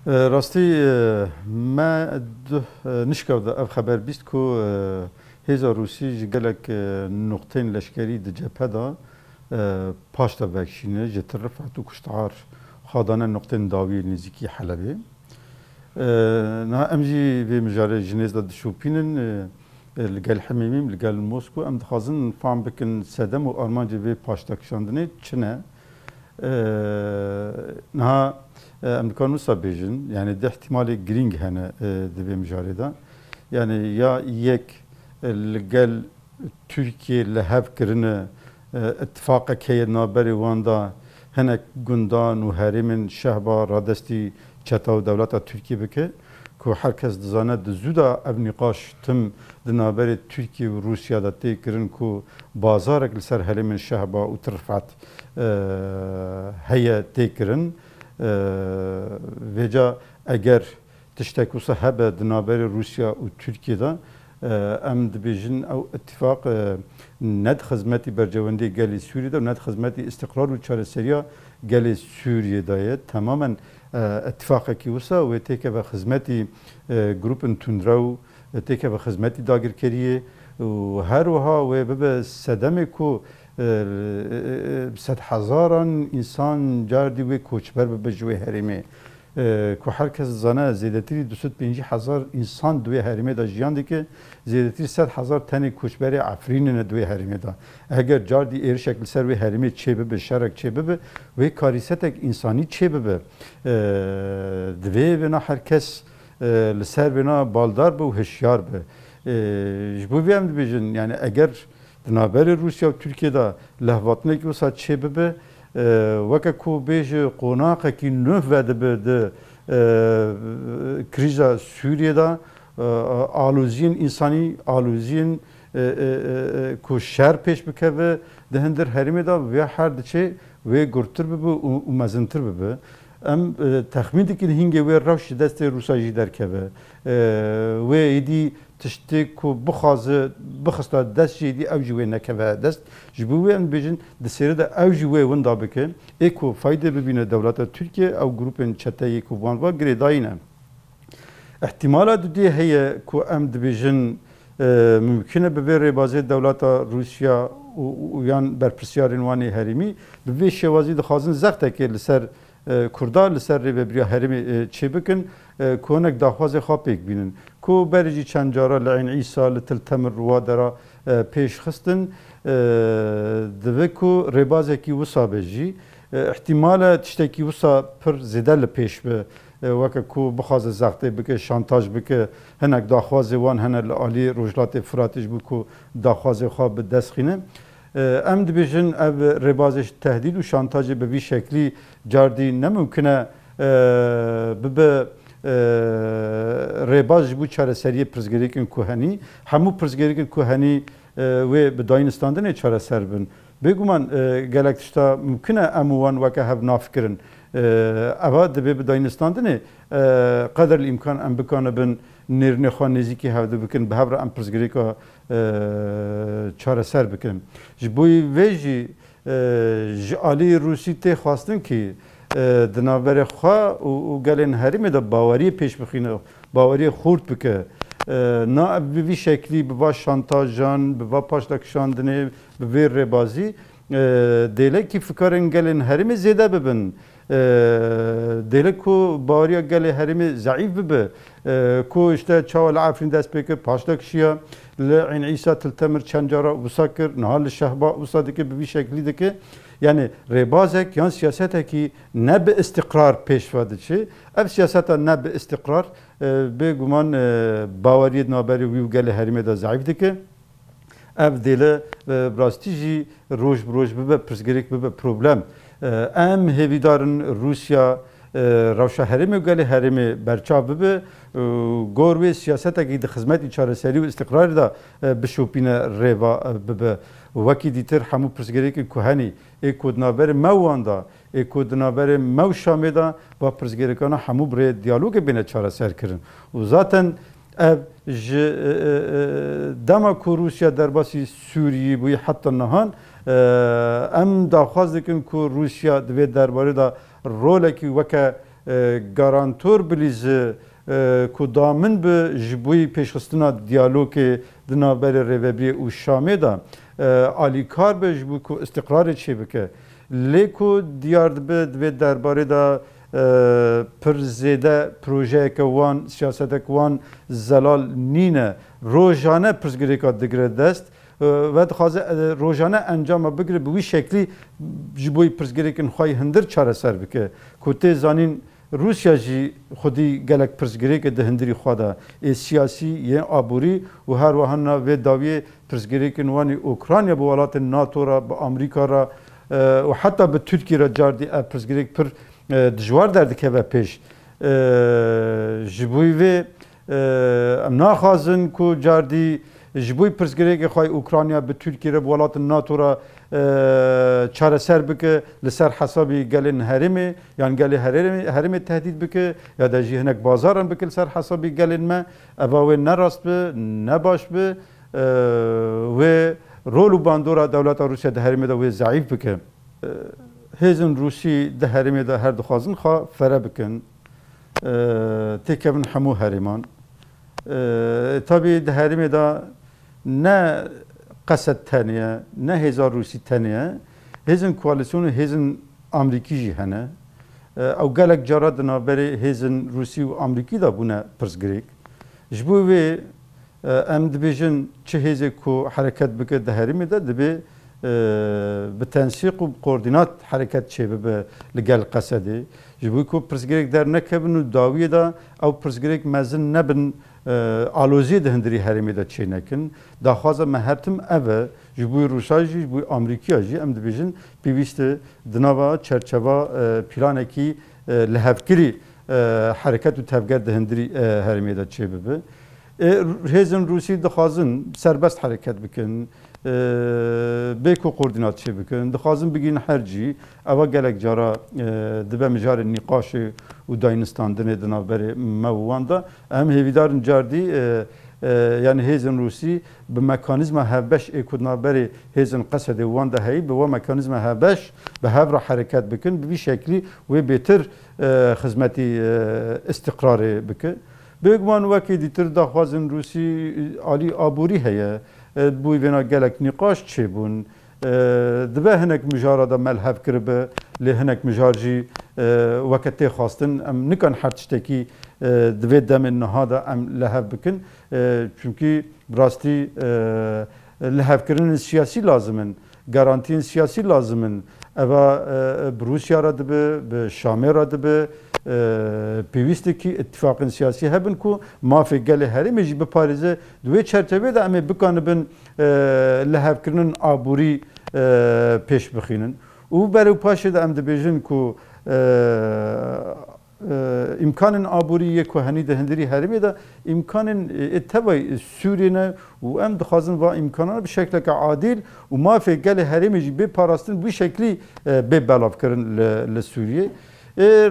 راستی ما نشکاو اف خبر بیست کو هزار روسی جگلک نقطه لشکری د جبهه دا پاشتا وکشینه جتر رفعت و کشتعار خادانه نقطه داوی نزیکی حلبه نه امجی به مجاره جنیز دا دشوپینن لگل حمیمیم لگل موسکو ام دخوازن فهم بکن سدم و آرمانجی به پاشتا کشاندنه چنه نه امکان نوسا بیجن یعنی ده احتمال گرینگ هنه دبی مجارده yani ya yek gel Türkiye lehev kirine ittifaka keye naberi vanda henek gundan u herimin şehba radesti çeta devleta Türkiye bike ku herkes dizane dizuda ev niqaş tüm dinaberi Türkiye ve Rusya'da tekirin ku bazarek liser herimin şehba u tırfat heye tekirin veca eğer تشتكوسا هبه دنابر روسيا و تركيا ام دبيجن او اتفاق ند خدمتي برجوندي قالي سوريا دا ند خدمتي استقرار و چارەسەریya قالي سوريا دا تماما اتفاق كيوسا و تيكا بخدمتي جروبن توندراو تيكا بخدمتي داگركريه و هر وها و ببه سدمكو 100,000 انسان جاردي و کوچبر به جوی هریمه که herkes zana ziyadetiri 250,000 insan دوی هریمه دا جیان دی که زیادتری 100,000 تن کوچبری عفرین دوی هریمه دا اگر جاردی ایر شکل سر و هریمه چه به شرک چه به و کاریستک انسانی چه به دوی بنا herkes لسر بنا بالدار به و هشیار به جبو بیم بیجن یعنی اگر دنابر روسیا و ترکیه دا لحواتنه که وسا چه به وەکو بێژە قۆناقێکی نوێ دەبێت کریزە سووریەدا ئالوزیین ئینسانی ئالوزیین کو شەر پێش بکەوێ دە هەندر هەرێمێدا وێ هەر دچێ وێ گورتتر ببە و مەزنتر ببە ئەم تەخمینێکی هینگێ وێ ڕەوشی دەستی رووساژی دەرکەوێ وێ ئیدی تشتێک و بخوازە بخستا دەستی دی ئەو وێ نەکەوە دەست ji bo wê em dibêjin di sêre de ew jî wê winda bike ê ku fayde bibîne dewleta Tirkiye ew grûpên çeteyê ku van va girêdayîne ihtimala dudê heye ku em dibêjin mümkün e bi vê rêbazê dewleta Rusya û yan berpirsiyarên wanê herêmî bi vê şêwazî dixwazin zextekê li ser Kurda li ser rêveberiya herêmê çê bikin ku hinek daxwazê xwe pêk bînin ku berê jî çend cara li Ên Îsa li Til Temir rûwa dera pêş xistin divê ku rêbazekî wisa be jî ihtimala tiştekî wisa pir zêde li pêş be weke ku bixwaze zextê bike şantaj bike hinek daxwazê wan hene li alî Rojhilatê Firatê ji bo ku daxwazê xwe bi dest xîne em dibêjin ev rêbazê tehdîd û şantajê bi vî şeklî cardî nemümkün e bibe rêbaz ji bo çareseriyê pirzgirêkên kuhenî hemû pirzgirêkên kuhenî wê bi dayînistandanê çareser bin bêguman gelek tişta mümkün e em wan weke hev navkirin eva dibe bi dayînistandanê qeder li imkan em bikane bin nêrînê xwe nêzîkî hev dibikin bi hev re em pirzgirêka çareser bikin ji bo wê jî ji alî Rûsî tê xwastin ki di navberê xwe û gelên herêmê de baweriyê pêş bixîne baweriyê xurt bike na bi vî şeklî bi va şantajan bi va paşdakişandinê bi vê rêbazî dêlekî fikarên gelên herêmê zêde bibin dêlek ku baweriya gelê herêmê zeîf bibe ku işte çawa li Efrîn dest pê kir paşdakişiya li Ên Îsa Til Temir çend cara wisa kir niha li Şehba wisa dike bi vî şeklî dike yani rêbazek yan siyasetekî ne bi istiqrar pêşve diçe ev siyaseta ne bi istiqrar bêguman baweriyê naberê wî û gelê herêmê de zeîf dike ev dêle rastî jî roj bi roj bibe pirsgirêk bibe problem em hêvîdarin Rusya rewşa herêmê û gelê herêmê berçav bibe gor wê siyasetekî di xizmetî çareserî û istiqrarê de bişopîne rêva bibe wekî dîtir hemû pirsgirêkên kuhenî ê ku di navberê mew wan da ê ku di navberê mew Şamê da va pirsgirêkana hemû bi rê diyalogê bêne çareser kirin û zaten ev ji dema ku Rusya derbasî Sûriyê bûyî heta nihan em daxwaz dikin ku Rusya di vê derbarê da rolekî weke گارانتور بلیزه کو دامن به جبوی پیشخستنا دیالوگ دنابر روبری و شامه دا آلیکار به جبوی کو استقرار چه بکه لیکو دیار به درباره دا پر زیده پروژه که وان سیاست که وان زلال نینه روزانه پرسگری که دگره دست و دخوازه روزانه انجام بگیره به وی شکلی جبوی پرسگری که نخواهی هندر چاره سر بکه که زانین روسیا جی خودی گلک پرسگری که دهندری خواده سیاسی یه آبوری و هر وحنا و داوی پرسگری که نوانی اوکراینیا به ولایت ناتو را به آمریکا را و حتی به ترکیه را جاردی پرسگری پر دجوار درد که به پیش جبوی و ناخازن کو جاردی جبوی پرسگری که خواهی اوکراینیا به ترکیه را به ولایت ناتو را چاره سر بکه لسر حسابی گلین هرمه یعنی گلی هرمه تهدید بکه یا در جهنک بازارن بکه لسر حسابی گلین ما اواوی نراست به نباش به و رول و باندورا دولت روسیه ده هرمه ده و ضعیف بکه هیزن روسی ده هرمه ده هر دخوازن خواه فره بکن تکبن همو هرمان tabi deherimi da ne qased teniye ne hezar Rusi teniye hezin koalisyonu hezin Ameriki jî hene ew gelek cara di navberê hêzin Rusî û Amerîkî da bûne pirsgirêk ji bo wê em dibêjin çi hêzê ku hereket bike di herêmê de dibe bi tensîq û koordînat hereket çêbibe li gel Qesedê ji bo ku pirsgirêk dernekevin û dawiyê da ew pirsgirêk mezin nebin alozî di hindirî herêmê de çê nekin daxwaza me hertim ev e ji bo Rûsa jî ji bo Amerîkaya jî em dibêjin pêwîst e di nava çerçeva planekî li hevkirî hereket û tevger di hindirî herêmê de çêbibe hêzin Rûsî dixwazin serbest hereket bikin bêko koordînat çê bikin dixwazin bigîn her cî eva gelek cara dibe mijarê nîqaşê û dayînistandinê di navberê me û wan da em hêvîdarin cardî yani hêzin Rûsî bi mekanîzma hevbeş ê ku navberê hêzin Qesedê wan de heyî bi we mekanîzma hevbeş bi hev re hereket bikin bi vî şeklî wê bêtir xizmetî istiqrarê bike bêguman wekî dîtir daxwazin Rûsî alî aborî heye bûyî vêna gelek nîqaş çêbûn dibe hinek mijara da melhev kiribe lê hinek mijar jî weke tê xwastin em nikan her tiştekî di vê demên niha da em li hev bikin çünkü rastî li hevkirinên siyasî lazim in garantiyên siyasî lazim in eva bi Rûsya re dibe bi Şamê re dibe pêwîstekî ittifaqên siyasî hebin ku mafê gelê herêmê jî biparêze di wê çerçevê de em ê bikanibin li hevkirinin aborî pêş bixînin û berê paşê de em dibêjin ku imkanên aborî ku henî di hindirî herêmê de imkanên tevay Sûriyê ne û em dixwazin va imkanan bi şekleke adîl û mafê gelê herêmê jî bê parastin wî şeklî bê belavkirin li Sûriyê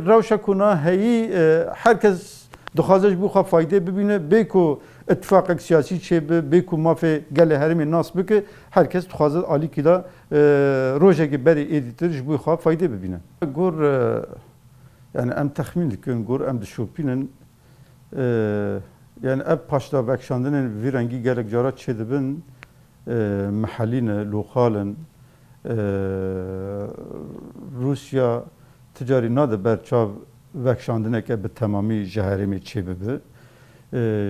rewşa ku na heyî herkes dixwaze ji bo xwe faydê bibîne bê ku ittifaqek siyasî çêbe bê ku mafê gelê herêmê nas bike herkes dixwaze alîkî da rojekê berê êdîtir ji bo xwe faydê bibîne gor yani em texmîn dikin gor em dişopînin yani ev paşdavekşandinên vî rengî gelek cara çê dibin mihellî ne lokalin Rusya ticarî nade ber çav vekşandineke bi temamî ji herêmê çêbibe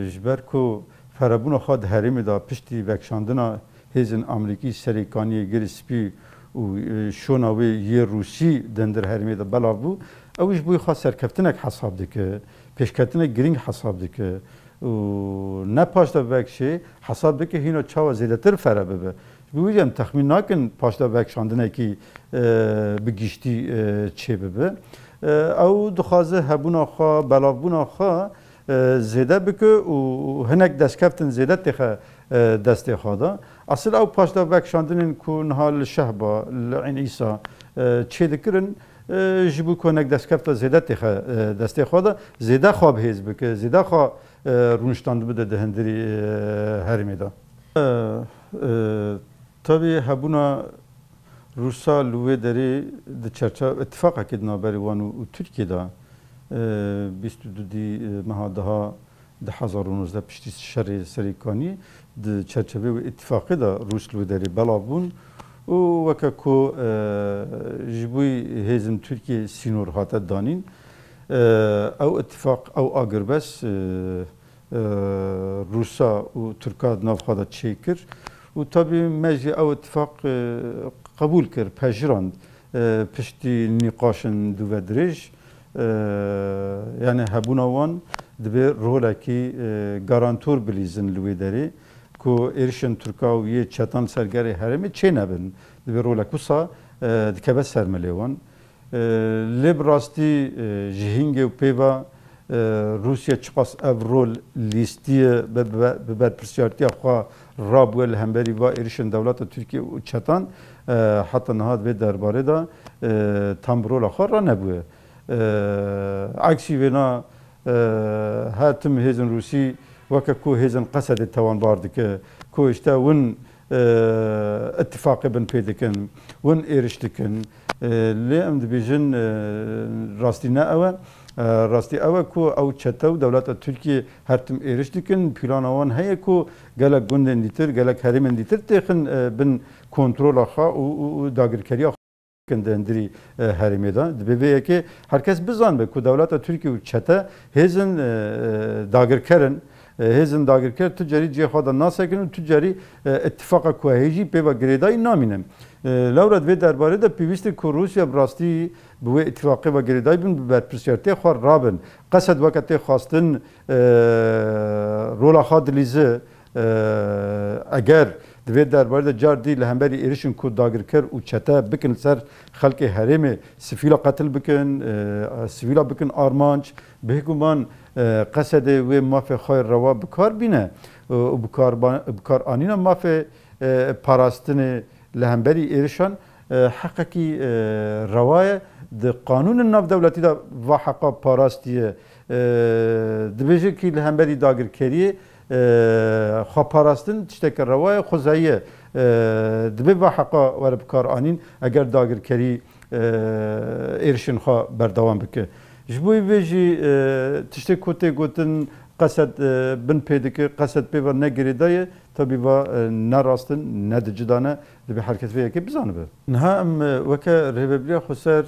ji ber ku ferebûna xwe di herêmê da piştî vekşandina hêzin Amerîkî serêkaniyê girî spî û şona wê yê Rûsî dendir herêmê de belav bû ew ji bo xwe serkeftinek hesab dike pêşketinek girîng hesab dike û ne paşdavekşê hesab dike hîna çawa zêdetir fere bibe ji bo wî em texmîn nakin paşdavekşandinekî bi giştî çêbibe ew dixwaze hebûna xwe belavbûna xwe zêde bike û hinek destkeftin zêde têxe destê xwe da asıl ew paşdavekşandinên ku niha li Şehba li Eyn Îsa çê dikirin ji bo ku hinek destkefta zêde têxe destê xwe da zêde xwe bihêz bike zêde xwe rûniştan bide di hindirî herêmê da tabii hebûna Rûsa li wê derê di çerçeva ittifaqekê di navberê wan û Tirkiye da 22 دی مهادها 2019 پشتی شر سریکانی د چرچوه و اتفاقی دا روس لودری بلابون و وکا کو جبوی هیزم ترکیه سینور هاته دانین او اتفاق او آگربس روسا و ترکا نافخادا چیکر و tabi mecli او اتفاق قبول کرد پجراند پشتی نقاشن دو درج yani hebunavan dibe roleki garantör bilizin lüvederi ku erişen Türkiye çatan sergeri heremi çenebin dibe rolek usa dikebe sermelevan librasti jihinge peva Rusya çıkas evrol listiye beber persiyartiya xwa rabwel hemberi va erişen devleta Türkiye çatan hatta nahad ve derbare da tam rola xwa ra nebuye عکسی ونا هاتم هزن روسی وکه کو هزن قصد توان بارد که کو اشتا ون اتفاق بن پیدکن ون ایرشتکن لی ام دبیجن راستی نه اوه راستی اوه کو او چتو دولت ترکیه هرتم ایرشتکن پیلان آوان هیا کو گلک گندن دیتر گلک هریمن دیتر تیخن بن کنترول آخا و داگرکری آخا kendendiri harimeda dibeye ki herkes bizan be ku devleta Türkiye çete hezin dagirkerin hezin dagirker tücari cihada nasekin tücari ittifaka kuheji peva greday naminem Lavrad ve derbare de pivisti ku Rusya brasti bu ittifakı ve greday bin ber persiyerte xwar rabin qased vakate xastin rola xadilize eğer دوی درباره جار دی لهمبری ایرشن کو داگرکر و چته بکن سر خلق حریم سفیلا قتل بکن سفیلا بکن آرمانچ بهگمان قصد و مافی خیر روا بکار بینه و بکار آنینا مافی پاراستن لهمبری ایرشان حقیقی روای د قانون ناف دولتی دا و حقا پاراستیه دبیجه کی لهمبری داگرکریه خواپاراستن تشتکر روای خوزاییه دبی و حقا ور بکار آنین اگر داگرکری ایرشن خوا بردوام بکه جبوی ویجی تشتک کوته گوتن قصد بن پیدکه قصد پی و نگری دایه tabi va narastın ne de cidane de bir hareket veya ki bizanı be. Nha em vaka rebebliya xusar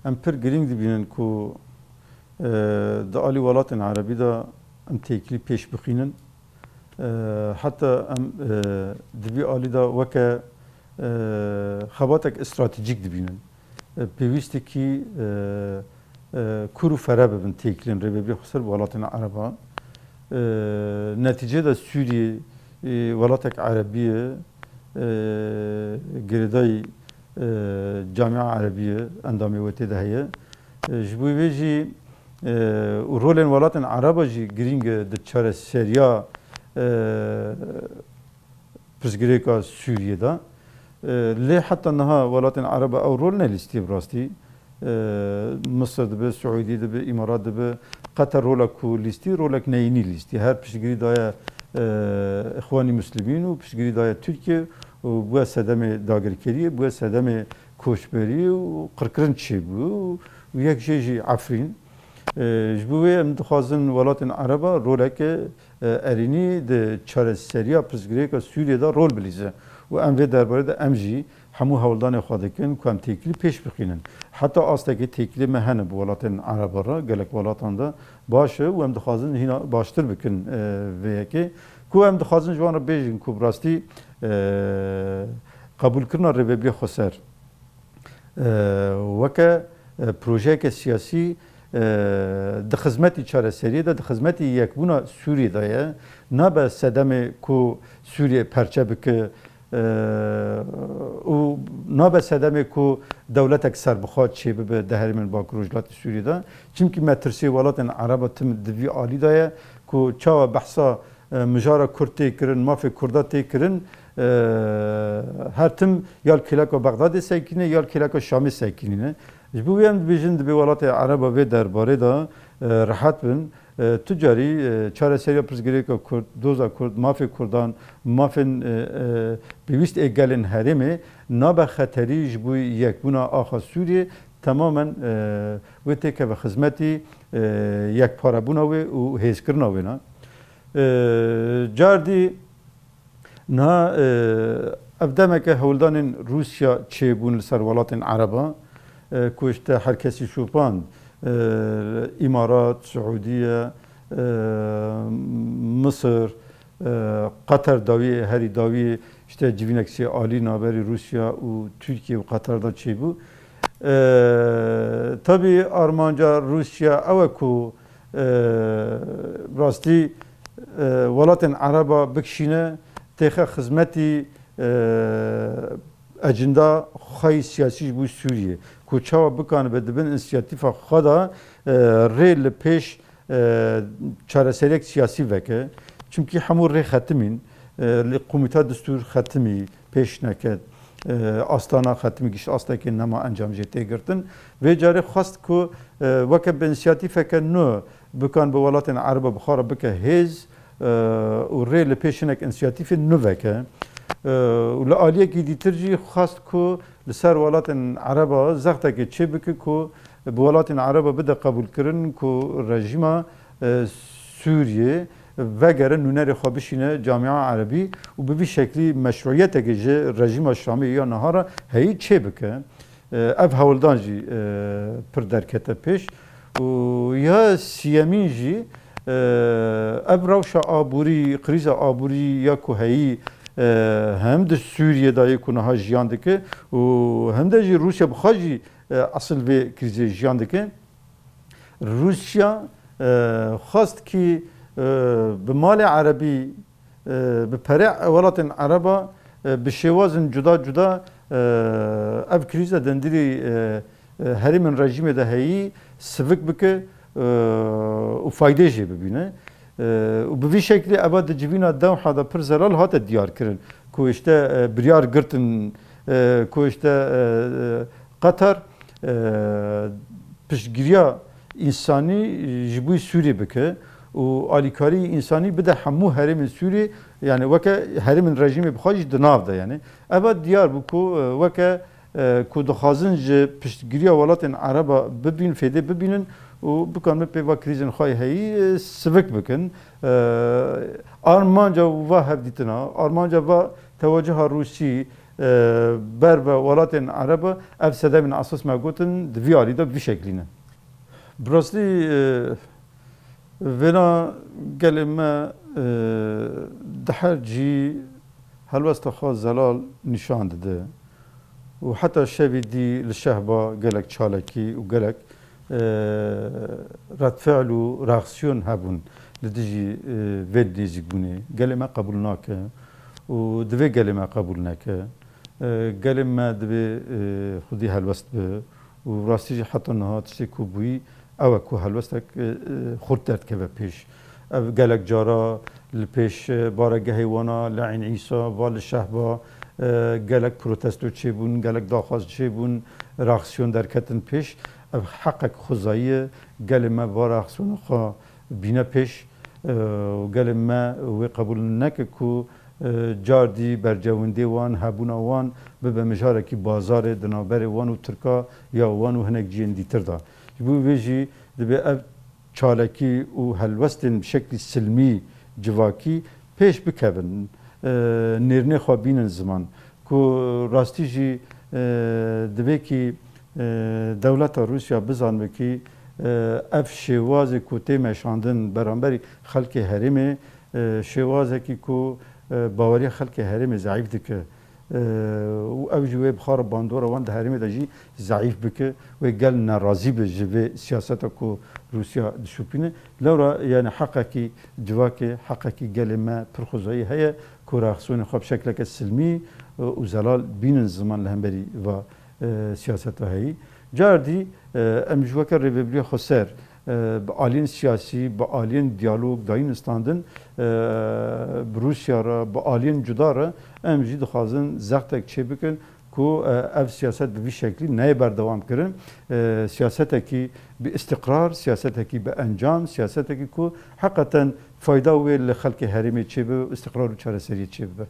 em pir giring dibinin ku da ali walatin Arabi da em tekli peş bixinin hatta em dibi ali da vaka xabatek stratejik dibinin pevisti ki kuru ferabe bin teklin rebebliya xusar walatin Araba neticede Suriye ولاtek Arabiye girdayı Camia Arabiye endamı vete dahiye jbu veji rolün velatin Arabacı giring de çare seriya prizgreka Suriye'de le hatta naha velatin Araba ev rol ne listi brasti Mısır'da be Suudi'de be İmarat'da be Katar rolak ku listi rolak neyini listi her prizgri daya İhvani Müslümin و پشگیری دای ترکیه و بو سدم داگرکری بو سدم کوشبری و قرقرن چی بو و یک جیجی عفرین جبوی ام دخوازن ولات عربا رولک ارینی de çare seriya پشگیری که سوریه دا رول بلیزه و ام و درباره دا ام جی همو هولدان خودکن کم تکلی پیش بخینن حتی آستکی تکلی مهنه bu ولاتن عربا را گلک ولاتان da باشه و ام دخوازن هینا باشتر بکن و که کو ام دخوازن جوان را بیجن کو براستی قبول کرنا ربیبی خسر وکه پروژه که سیاسی د خدمتی چاره سریه د خدمتی یک بونا سوریه دایه نه به صدم کو سوریه پرچه بکه و نابه صدمه کو دولتک سر بخواد چه به دهرمن با کروجلات سوریه دا چون که مترسی ولاتن عرب تم دوی عالی دایه کو چا بحثا مجارا کرد تکرن مافی کردا تکرن هر تم یال کلاک و بغداد ساکنه یال کلاک و شام ساکنه جبوی هم بیشتر دوی ولات عرب و درباره دا راحت بن تجاری چهار سری پرسگیری که کرد دوزا کرد مافی کردان مافن بیشتر اگلن هرمه ناب خطری جبوی یک بنا آخر سوریه tamamen ve teke ve hizmeti yek parabuna ve u hezkirna ve na cardi na evdemeke hevldanın Rusya çebun li ser welatên Araba ku işte herkesi şupan İmarat, Suudiye, Mısır, Katar davi, heri davi işte civineksi Ali naberi Rusya u Türkiye u Katar'da çebu. Tabi Armanca Rusya eveku rasti welatên Araba bikşine texe hizmeti ecenda xay siyasi bu Suriye. Ku çava bikan be dibin inisiyatifa xwe da rê li pêş çareserek siyasî veke. Çünkü hemû rê xetimîn li Komîta Distûr xetimî pêş neket. Astana xetimî giş astekê nema encam jê tê girtin. Vê carê xwast ku weke bi inisiyatîfeke nû bikan bi welatên Araba bixwara bike hêz û rê li pêş hinek inisiyatîfê nû veke. Li aliyekî dîtir jî xwast ku li ser welatên Araba zextekê çê bike ku bi welatên Araba bide qebûlkirin ku rejîma Sûriye vegere nûnerê xwe bişîne Camia Erebî û bi vî şeklî meşruiyetekê ji rejîma Şamê ya nihara heyî çê bike. Ev hewldan jî pir derkete pêş û ya siyemîn jî ev rewşa aborî, krîza aborî ya ku heyî hem de Sûriye'de yê ku niha jiyan dike û hem de jî Rusya bixwe jî asıl vê krîzê jiyan dike. Rusya xwast ki bi malê Erebî bi perê welatên Araba bi şêwazên cuda cuda ev krîza dendirî herêmên rejîmê de heyî sivik bike û faydê jê bibîne. û bi vî şeklî eva di civîna Dewha da pir zelal hate diyar kirin ku işte biryar girtin ku işte Katar piştgiriya însanî ji bo Sûriye bike û alîkarî însanî bide hemû herêmên Sûriye yani weke herêmên rejîmê bixwe jî di nav de yani eva diyar bû ku weke ku dixwazin ji piştgiriya welatên Araba bibîn fêdê bibînin û bikan pêva krîzên xwe heyî sivik bikin. Armanca va hevdîtina, armanca va tevecuha Rûsî ber ve welatên Araba ev sedemên asas me gotin di vî alî de vî şeklî ne. Bi rastî vêna gelê me di her cî helwesta xwe zelal nîşan dide û heta şevê dî li şehba gelek çalekî û gelek redfe'l û reaksiyon hebûn li dijî vê nêzîkbûnê. Gelê me qebûl nake û divê gelê me qebûl neke. Gelê me divê xwedî helwest be û rastî jî heta niha tiştê ku bûyî ew e ku helwestek xurt derdkeve pêş. Ev gelek cara li pêş baregehê wana li Eyn Îsa va li şehba gelek protesto çêbûn, gelek daxwaz çêbûn, reaksiyon derketin pêş. Ev heqek xwezayî gelê me va reaksiyona xwe bîne pêş û gelê me wê qebûl neke ku cardî bercewendê wan hebûna wan bibe mijarekî bazarê di navberê wan û Tirka ya wan û hinek ciyên dîtir da. Ji bo wê jî dibe ev çalekî û helwestên bi şeklî silmî civakî pêş bikevin. Nêrnê xwe bînin ziman ku rastî jî divê ki dewleta Rusya bizanbe ki ev şêwazê ku tê meşandin beramberî xelkê herêmê şêwazekî ku baweriya xelkê herêmê zayîf dike û ev jî wê bixwara bandora wan di herêmê de jî zayîf bike wê gel nerazî be ji vê siyaseta ku Rusya dişopîne. Lewra yani heqekî civakê heqekî gelê me pir xwezayî heye ku reaksiyonê xwe bi şekleke silmî û zelal bînin ziman li hemberî va siyaseta heyî. Cardî em ji weke rêveberiya xwe ser bi aliyên siyasî, bi aliyên diyalog dayîn istandin bi Rusya re, bi aliyên cuda re em jî dixwazin zextek çê bikin ku ev siyaset bi vî şeklî neyê berdewam kirin. Siyasetekî bi istiqrar, siyasetekî bi encam, siyasetekî ku heqeten fayda wê li xelkê herêmê çê bibe, istiqrar û çareseriyê çê bibe.